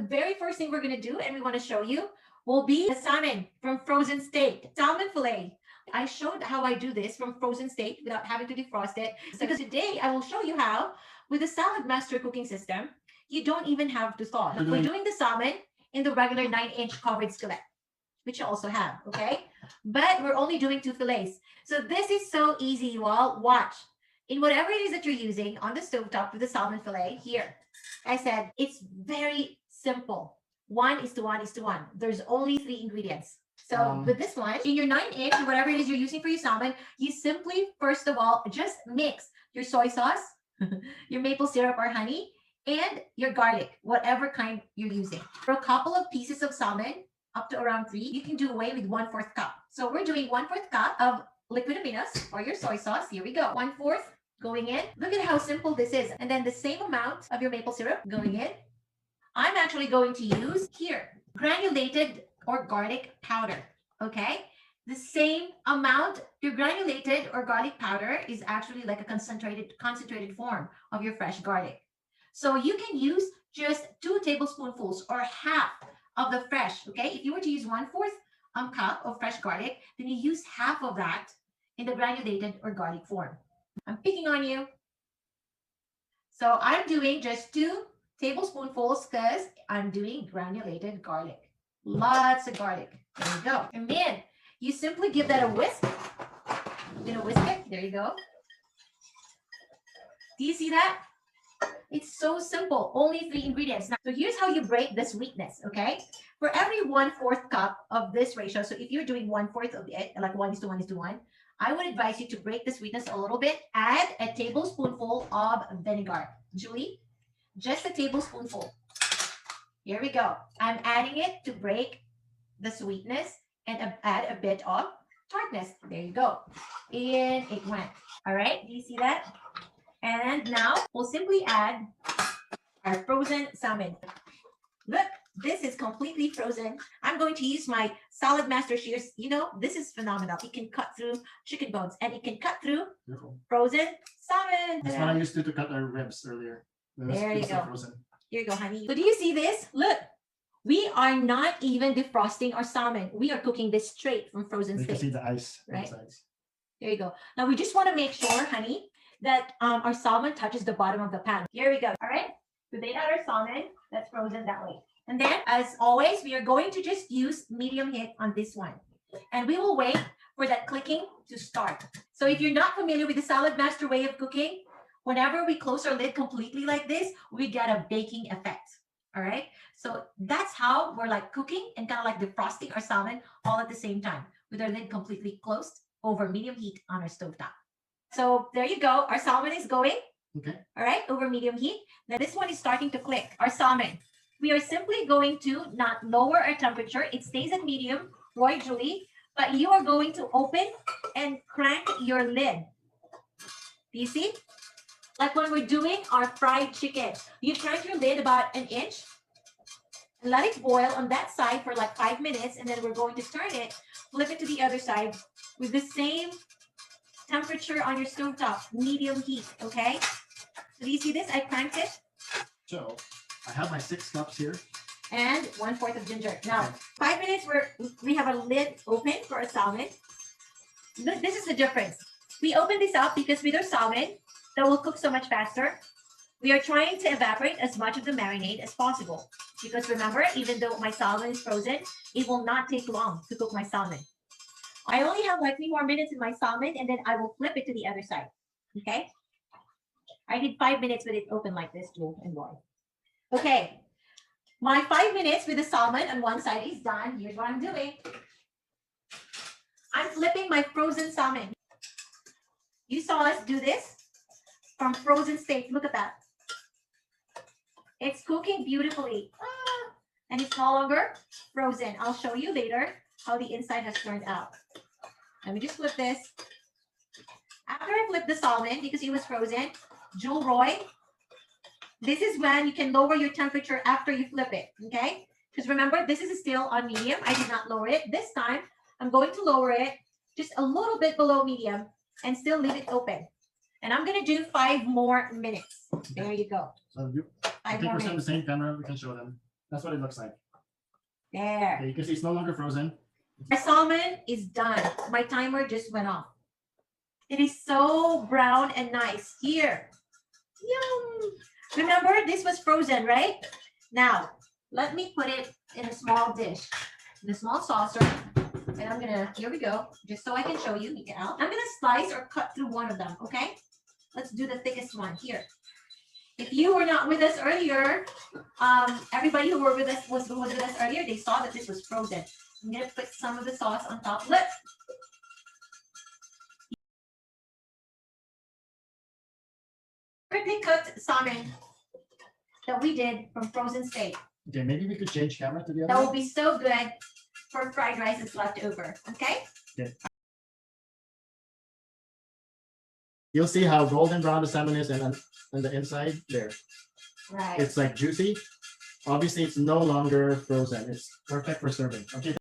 very first thing we're going to do, and we want to show you, will be the salmon from frozen state, salmon fillet. I showed how I do this from frozen state without having to defrost it. Because today I will show you how, with the Salad Master cooking system, you don't even have to thaw. We're doing the salmon in the regular 9-inch covered skillet, which you also have, okay? But we're only doing 2 fillets. So this is so easy, you all. Watch. In whatever it is that you're using on the stovetop with the salmon fillet, here, I said it's very simple. 1:1:1. There's only 3 ingredients. So with this one, in your 9-inch, or whatever it is you're using for your salmon, you simply, first of all, just mix your soy sauce, your maple syrup or honey, and your garlic, whatever kind you're using. For a couple of pieces of salmon, up to around 3, you can do away with 1/4 cup. So we're doing 1/4 cup of liquid aminos or your soy sauce. Here we go. 1/4 going in. Look at how simple this is. And then the same amount of your maple syrup going in. I'm actually going to use here granulated or garlic powder. Okay, the same amount. Your granulated or garlic powder is actually like a concentrated form of your fresh garlic. So you can use just 2 tablespoonfuls or half of the fresh. Okay, if you were to use 1/4 cup of fresh garlic, then you use half of that in the granulated or garlic form. I'm picking on you. So I'm doing just 2 tablespoonfuls because I'm doing granulated garlic. Lots of garlic. There you go. And then you simply give that a whisk. I'm gonna whisk it. There you go. Do you see that? It's so simple. Only 3 ingredients. Now, so here's how you break the sweetness, okay? For every 1/4 cup of this ratio, so if you're doing 1/4 of it, like 1:1:1, I would advise you to break the sweetness a little bit. Add a tablespoonful of vinegar. Julie, just a tablespoonful. Here we go. I'm adding it to break the sweetness and add a bit of tartness. There you go. In it went. All right, do you see that? And now we'll simply add our frozen salmon. Look, this is completely frozen. I'm going to use my Salad Master shears. You know, this is phenomenal. It can cut through chicken bones and it can cut through frozen salmon. That's what I used to cut our ribs earlier. There you go. Frozen. Here you go, honey. So do you see this? Look, we are not even defrosting our salmon. We are cooking this straight from frozen state. You can see the ice right? Sides. There you go. Now we just want to make sure, honey, that our salmon touches the bottom of the pan. Here we go. All right. We made out our salmon that's frozen that way. And then, as always, we are going to just use medium heat on this one. And we will wait for that clicking to start. So if you're not familiar with the Salad Master way of cooking, whenever we close our lid completely like this, we get a baking effect. All right. So that's how we're like cooking and kind of like defrosting our salmon all at the same time with our lid completely closed over medium heat on our stovetop. So there you go. Our salmon is going. Okay. All right. Over medium heat. Now this one is starting to click. Our salmon. We are simply going to not lower our temperature. It stays at medium, Roy, Julie, but you are going to open and crank your lid. Do you see? Like when we're doing our fried chicken, you crank your lid about 1 inch and let it boil on that side for like 5 minutes. And then we're going to turn it, flip it to the other side with the same temperature on your stovetop, medium heat. Okay. So do you see this? I cranked it. So I have my 6 cups here. And 1/4 of ginger. Now, 5 minutes we have a lid open for our salmon. This is the difference. We open this up because with our salmon, that will cook so much faster. We are trying to evaporate as much of the marinade as possible. Because remember, even though my salmon is frozen, it will not take long to cook my salmon. I only have like 3 more minutes in my salmon, and then I will flip it to the other side. Okay? I did 5 minutes with it open like this, Joel and Roy. Okay. My 5 minutes with the salmon on one side is done. Here's what I'm doing. I'm flipping my frozen salmon. You saw us do this from frozen state. Look at that. It's cooking beautifully. And it's no longer frozen. I'll show you later how the inside has turned out. Let me just flip this. After I flip the salmon, because it was frozen, Jewel, Roy, this is when you can lower your temperature after you flip it, okay? Because remember, this is still on medium. I did not lower it. This time, I'm going to lower it just a little bit below medium and still leave it open. And I'm going to do 5 more minutes. There you go. So I think we're on the same camera. We can show them. That's what it looks like. There. Okay, you can see it's no longer frozen. My salmon is done. My timer just went off. It is so brown and nice. Here. Yum. Remember, this was frozen, right? Now, let me put it in a small dish, in a small saucer. And I'm gonna, here we go, just so I can show you. I'm gonna slice or cut through one of them, okay? Let's do the thickest one here. If you were not with us earlier, everybody who was with us earlier, they saw that this was frozen. I'm gonna put some of the sauce on top. Look. Perfectly cooked salmon that we did from frozen steak. Okay, maybe we could change camera to the other That will one. be so good for fried rice that's left over. Okay? Okay. You'll see how golden brown the salmon is, and on the inside there, Right. it's like juicy. Obviously, it's no longer frozen. It's perfect for serving. Okay.